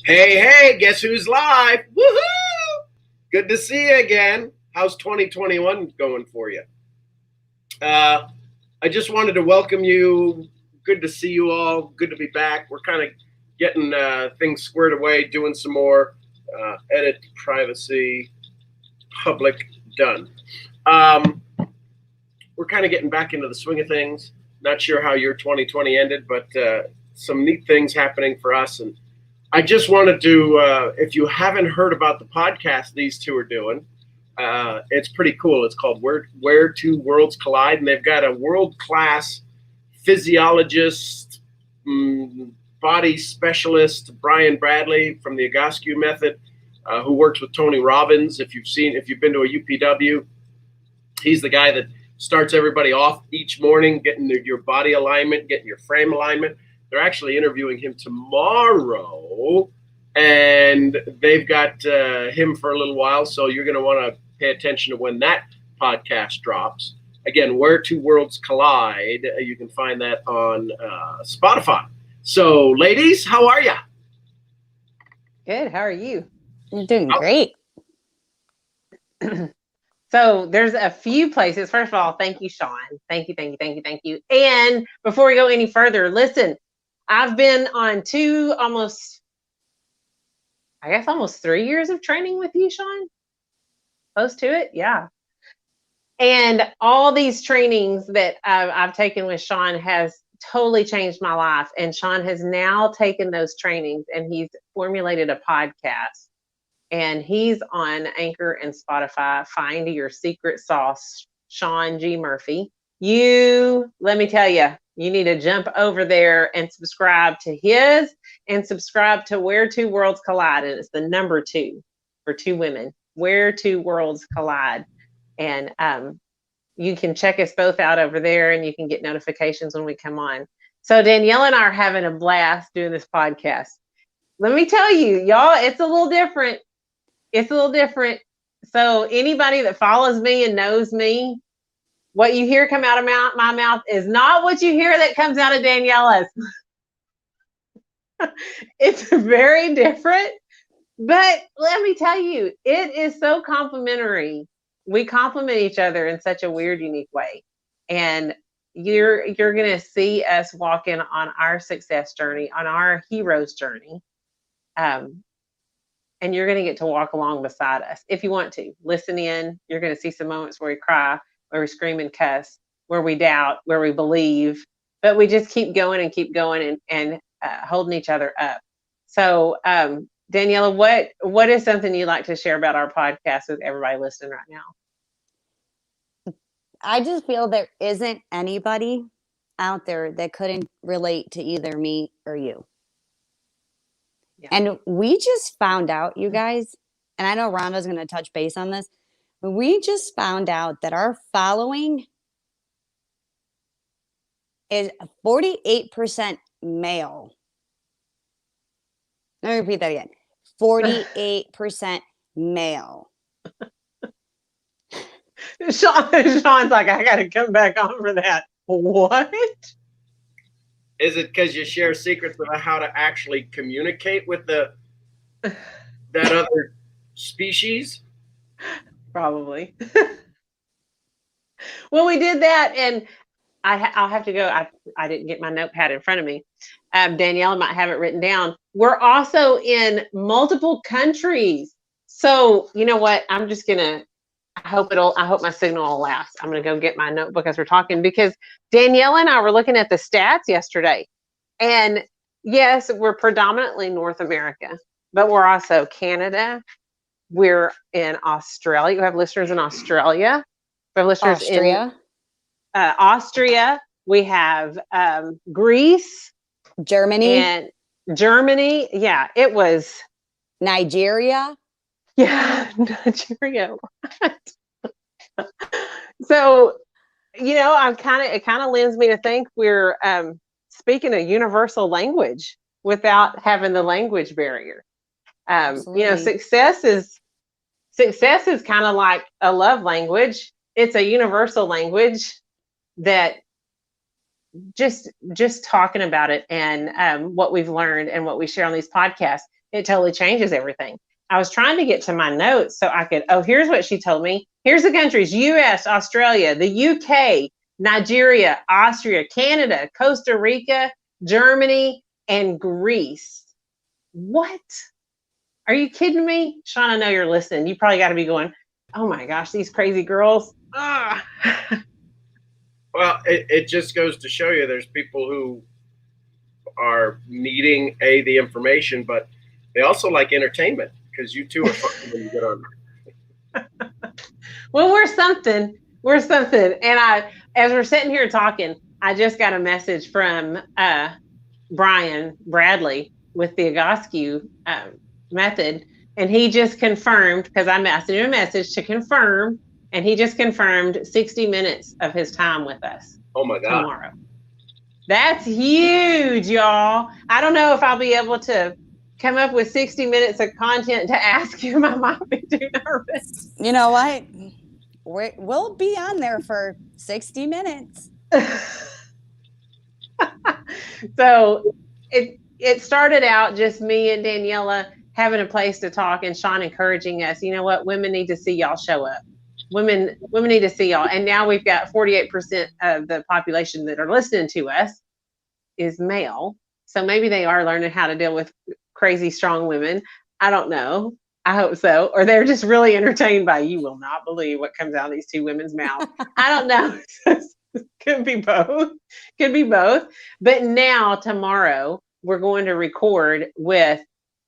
Hey, hey, guess who's live? Woohoo! Good to see you again. How's 2021 going for you? I just wanted to welcome you. Good to see you all. Good to be back. We're kind of getting things squared away, doing some more edit, privacy, public, done. We're kind of getting back into the swing of things. Not sure how your 2020 ended, but some neat things happening for us. And I just wanted to, if you haven't heard about the podcast these two are doing, it's pretty cool. It's called Where Two Worlds Collide, and they've got a world-class physiologist, body specialist, Brian Bradley from the Egoscue Method, who works with Tony Robbins. If you've been to a UPW, he's the guy that starts everybody off each morning, getting your body alignment, getting your frame alignment. They're actually interviewing him tomorrow, and they've got him for a little while. So you're going to want to pay attention to when that podcast drops. Again, Where Two Worlds Collide. You can find that on Spotify. So, ladies, how are you? Good. How are you? You're doing great. So there's a few places. First of all, thank you, Sean. Thank you. And before we go any further, listen, I've been on almost 3 years of training with you, Sean. Close to it. Yeah. And all these trainings that I've taken with Sean has totally changed my life. And Sean has now taken those trainings and he's formulated a podcast. And he's on Anchor and Spotify. Find Your Secret Sauce, Sean G. Murphy. Let me tell you, you need to jump over there and subscribe to his and subscribe to Where Two Worlds Collide. And it's the number 2 for 2 women, Where Two Worlds Collide. And you can check us both out over there and you can get notifications when we come on. So Danielle and I are having a blast doing this podcast. Let me tell you, y'all, it's a little different. So anybody that follows me and knows me, what you hear come out of my mouth is not what you hear that comes out of Daniela's. It's very different, but let me tell you, it is so complimentary. We complement each other in such a weird, unique way. And you're going to see us walking on our success journey, on our hero's journey. And you're going to get to walk along beside us if you want to. Listen in. You're going to see some moments where we cry, where we scream and cuss, where we doubt, where we believe. But we just keep going and holding each other up. So, Daniela, what is something you'd like to share about our podcast with everybody listening right now? I just feel there isn't anybody out there that couldn't relate to either me or you. Yeah. And we just found out, you guys, and I know Rhonda's going to touch base on this, but we just found out that our following is 48% male. Let me repeat that again. 48% male. Sean's like, I got to come back on for that. What? Is it because you share secrets about how to actually communicate with that other species? Probably. Well, we did that, and I'll have to go. I didn't get my notepad in front of me. Daniela might have it written down. We're also in multiple countries. So you know what? I'm just gonna. I hope my signal will last. I'm gonna go get my notebook as we're talking, because Daniela and I were looking at the stats yesterday, and yes, we're predominantly North America, but we're also Canada. We're in Australia. We have listeners in Australia. We have listeners in Austria. We have Greece, Germany. Yeah, it was Nigeria. Yeah, Nigeria. So, it kind of lends me to think we're speaking a universal language without having the language barrier. Success is kind of like a love language. It's a universal language that just talking about it and what we've learned and what we share on these podcasts, it totally changes everything. I was trying to get to my notes so I could, oh, here's what she told me. Here's the countries: US, Australia, the UK, Nigeria, Austria, Canada, Costa Rica, Germany, and Greece. What? Are you kidding me? Sean, I know you're listening. You probably got to be going, oh my gosh, these crazy girls. Ah. Well, it just goes to show you there's people who are needing the information, but they also like entertainment, because you two are fun when you get on. Well, we're something. We're something. And as we're sitting here talking, I just got a message from Brian Bradley with the Egoscue method. And he just confirmed, because I sent him a message to confirm, and he just confirmed 60 minutes of his time with us. Oh my God. Tomorrow. That's huge, y'all. I don't know if I'll be able to come up with 60 minutes of content to ask him. I might be too nervous. You know what? We'll be on there for 60 minutes. So it started out just me and Daniela having a place to talk, and Sean encouraging us. You know what? Women need to see y'all show up. Women need to see y'all. And now we've got 48% of the population that are listening to us is male. So maybe they are learning how to deal with crazy, strong women. I don't know. I hope so. Or they're just really entertained by, you will not believe what comes out of these two women's mouths. I don't know. Could be both. Could be both. But now, tomorrow, we're going to record with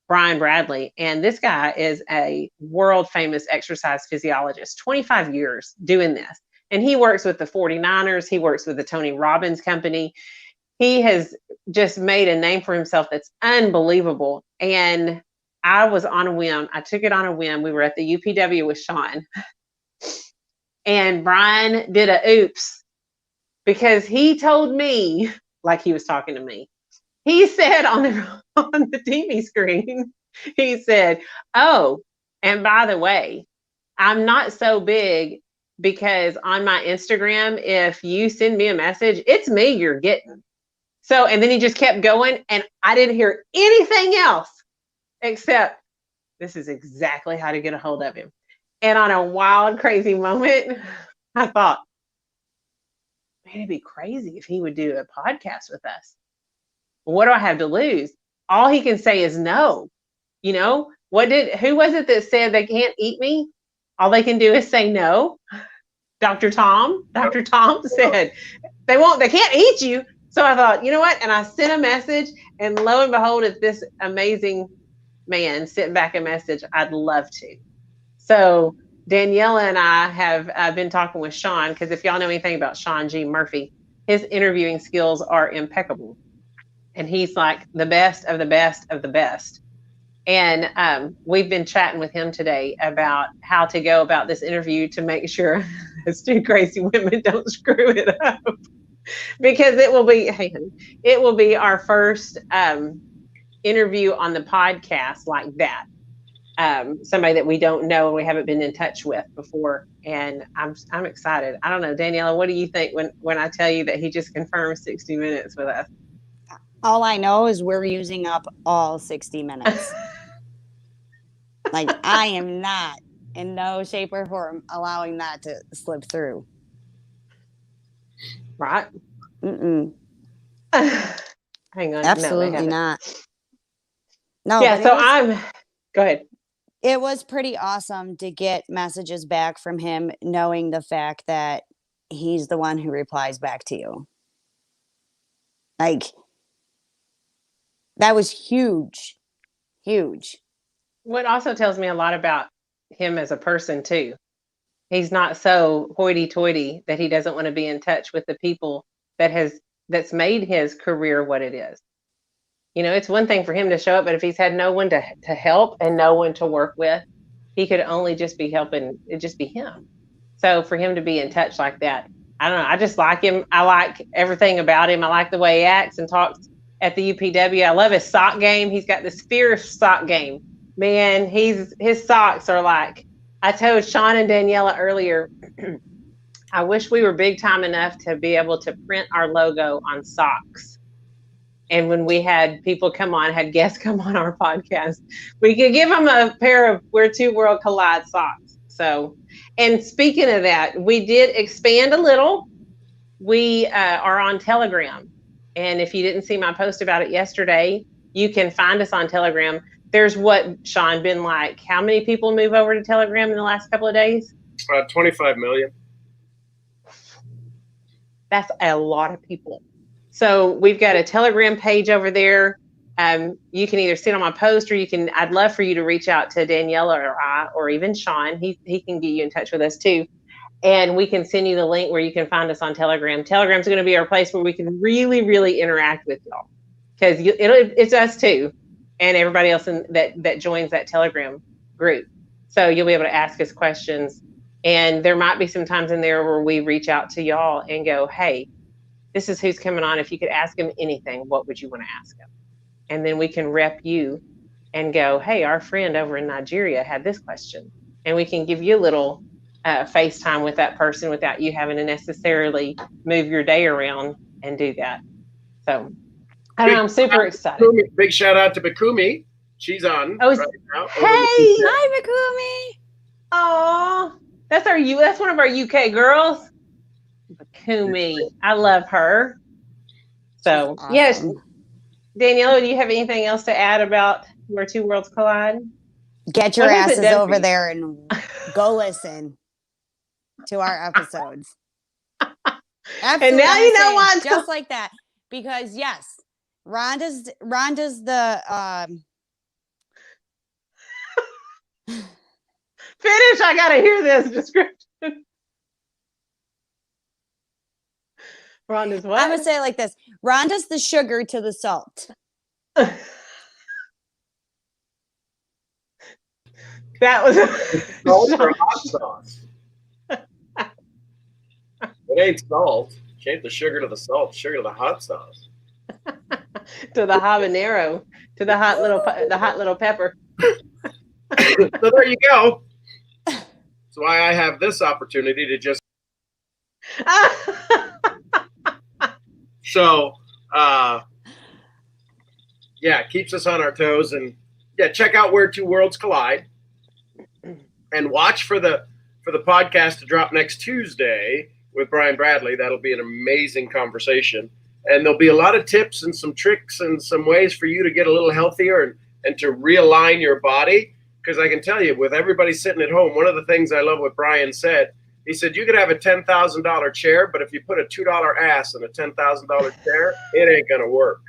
Brian Bradley. And this guy is a world famous exercise physiologist, 25 years doing this. And he works with the 49ers. He works with the Tony Robbins Company. He has just made a name for himself that's unbelievable. And I was on a whim. I took it on a whim. We were at the UPW with Sean. And Brian did a oops, because he told me, like he was talking to me, he said on the TV screen, he said, oh, and by the way, I'm not so big, because on my Instagram, if you send me a message, it's me you're getting. So, and then he just kept going, and I didn't hear anything else except this is exactly how to get a hold of him. And on a wild, crazy moment, I thought, man, it'd be crazy if he would do a podcast with us. What do I have to lose? All he can say is no. You know, who was it that said they can't eat me? All they can do is say no. Dr. Tom said they can't eat you. So I thought, you know what? And I sent a message, and lo and behold, it's this amazing man sent back a message. I'd love to. So Daniela and I have been talking with Sean, because if y'all know anything about Sean G. Murphy, his interviewing skills are impeccable. And he's like the best of the best of the best. And we've been chatting with him today about how to go about this interview to make sure those two crazy women don't screw it up. Because it will be our first interview on the podcast like that. Somebody that we don't know and we haven't been in touch with before. And I'm excited. I don't know, Daniela, what do you think when I tell you that he just confirmed 60 minutes with us? All I know is we're using up all 60 minutes. Like, I am not in no shape or form allowing that to slip through. Right? Mm-mm. Hang on. Absolutely not. No. Yeah, so go ahead. It was pretty awesome to get messages back from him, knowing the fact that he's the one who replies back to you. Like, that was huge. Huge. What also tells me a lot about him as a person too. He's not so hoity-toity that he doesn't want to be in touch with the people that's made his career what it is. You know, it's one thing for him to show up, but if he's had no one to help and no one to work with, he could only just be helping it just be him. So for him to be in touch like that, I don't know. I just like him. I like everything about him. I like the way he acts and talks at the UPW. I love his sock game. He's got this fierce sock game. Man, his socks are like, I told Sean and Daniela earlier, I wish we were big time enough to be able to print our logo on socks. And when we had people come on, had guests come on our podcast, we could give them a pair of Where Two Worlds Collide socks. So, and speaking of that, we did expand a little. We are on Telegram. And if you didn't see my post about it yesterday, you can find us on Telegram. There's what, Sean, been like, how many people move over to Telegram in the last couple of days? 25 million. That's a lot of people. So we've got a Telegram page over there. You can either see it on my post, or I'd love for you to reach out to Daniela or I, or even Sean. He can get you in touch with us too. And we can send you the link where you can find us on Telegram. Telegram's going to be our place where we can really, really interact with y'all, because it's us too, and everybody else that joins that Telegram group. So you'll be able to ask us questions, and there might be some times in there where we reach out to y'all and go, hey, this is who's coming on. If you could ask him anything, what would you want to ask him? And then we can rep you and go, hey, our friend over in Nigeria had this question, and we can give you a little FaceTime with that person without you having to necessarily move your day around and do that. So I'm super excited. Big shout out to Bakumi. She's on right now. Hey, hi, Bakumi. Oh, that's one of our UK girls. Bakumi, I love her. So awesome. Yes, Daniela, do you have anything else to add about Where Two Worlds Collide? Get your asses over there and go listen to our episodes. And now you know why. Just like that. Because yes, Rhonda's the finish. I gotta hear this description. Rhonda's what? I'm gonna say it like this. Rhonda's the sugar to the salt. That was Salt or hot sauce. It ain't salt. She ain't the sugar to the salt, sugar to the hot sauce. to the habanero, to the hot little pepper. So there you go. That's why I have this opportunity to just. So, yeah, it keeps us on our toes, and yeah, check out Where Two Worlds Collide, and watch for the podcast to drop next Tuesday with Brian Bradley. That'll be an amazing conversation, and there'll be a lot of tips and some tricks and some ways for you to get a little healthier and to realign your body. Because I can tell you, with everybody sitting at home, one of the things I love what Brian said, he said, you could have a $10,000 chair, but if you put a $2 ass in a $10,000 chair, it ain't going to work.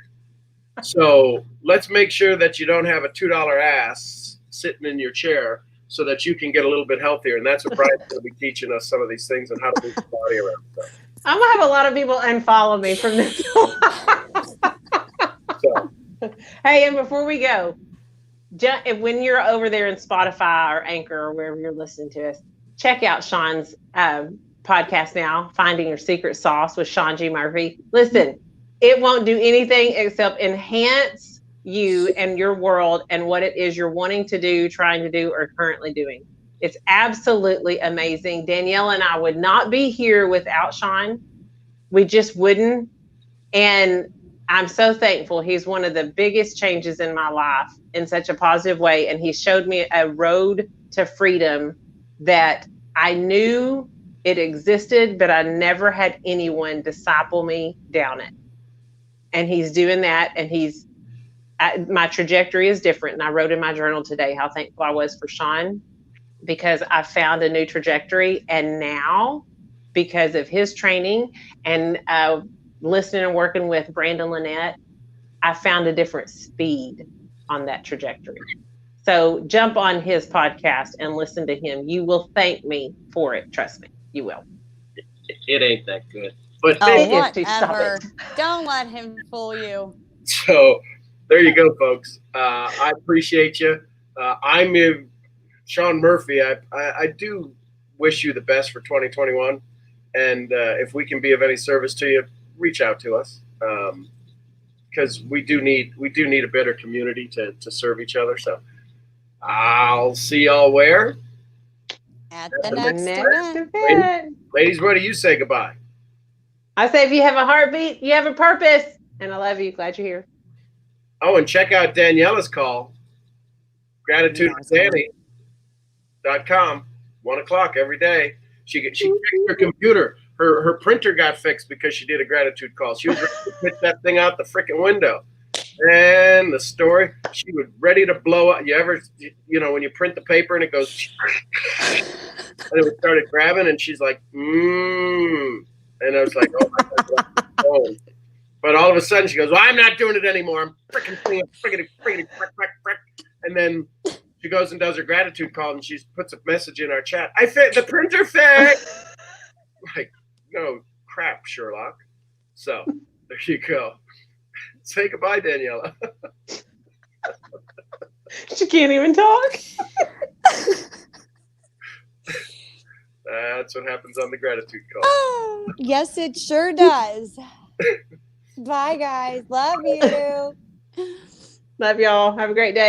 So let's make sure that you don't have a $2 ass sitting in your chair so that you can get a little bit healthier. And that's what Brian's going to be teaching us, some of these things and how to move the body around. So. I'm going to have a lot of people unfollow me from this. Hey, and before we go, when you're over there in Spotify or Anchor or wherever you're listening to us, check out Sean's podcast now, Finding Your Secret Sauce with Sean G. Murphy. Listen, it won't do anything except enhance you and your world and what it is you're wanting to do, trying to do, or currently doing. It's absolutely amazing. Danielle and I would not be here without Sean. We just wouldn't. And I'm so thankful. He's one of the biggest changes in my life in such a positive way. And he showed me a road to freedom that I knew it existed, but I never had anyone disciple me down it. And he's doing that. And my trajectory is different. And I wrote in my journal today how thankful I was for Sean, because I found a new trajectory. And now, because of his training and listening and working with Brandon Lynette, I found a different speed on that trajectory. So jump on his podcast and listen to him. You will thank me for it. Trust me, you will. It ain't that good. But whatever. Don't let him fool you. So there you go, folks. I appreciate you. I'm Sean Murphy. I do wish you the best for 2021. And if we can be of any service to you, reach out to us. Because we do need a better community to serve each other. So I'll see y'all where? At the next event. Ladies, what do you say goodbye? I say if you have a heartbeat, you have a purpose. And I love you. Glad you're here. Oh, and check out Daniela's call. GratitudeWithDanny.com. 1:00 every day. She fixed her computer. Her printer got fixed because she did a gratitude call. She was ready to pitch that thing out the freaking window. And the story, she was ready to blow up. You ever, when you print the paper and it goes, and it started grabbing, and she's like, And I was like, oh my God. But all of a sudden she goes, well, I'm not doing it anymore. I'm freaking doing it, frick. And then she goes and does her gratitude call, and she puts a message in our chat. The printer fixed. Like, no crap, Sherlock. So there you go. Say goodbye, Daniela. She can't even talk. That's what happens on the gratitude call. Oh, yes, it sure does. Bye, guys. Love you. Love y'all. Have a great day.